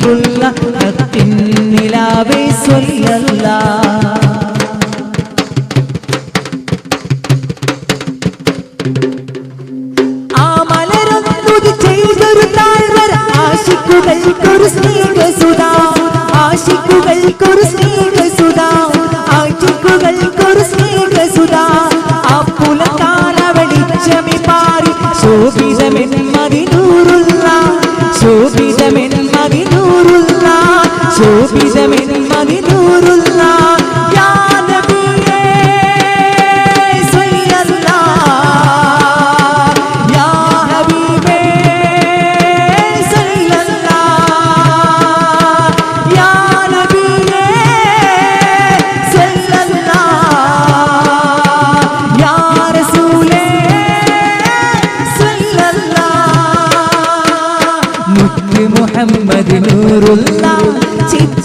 ഹബീബുള്ള നിലാവേ സ്വല്ലല്ലാഹ്. ആ മലരൊന്നുതി ചെയ്തൊരു താഴ്വര ആശിക്കുകൾക്കൊരു സ്നേഹസുധാ, ആശിക്കുകൾക്കൊരു സ്നേഹസുധാ, ആശിക്കുകൾക്കൊരു സ്നേഹസുധാ. ആ പുലകാല വെളിച്ചമി പാറി ശോഭിതമെൻ മദിനൂറുള്ള, ശോഭിതമെൻ മദിനൂറുള്ള, ശോഭിതമെൻ മദിനൂറുള്ള. യാ നബിയേ സല്ലല്ലാഹ്, യാ ഹബീബേ സല്ലല്ലാഹ്, യാ നബിയേ സല്ലല്ലാഹ്, യാ റസൂലേ സല്ലല്ലാഹ്. മുത്ത് മുഹമ്മദ് നൂറുള്ള ചിത്ത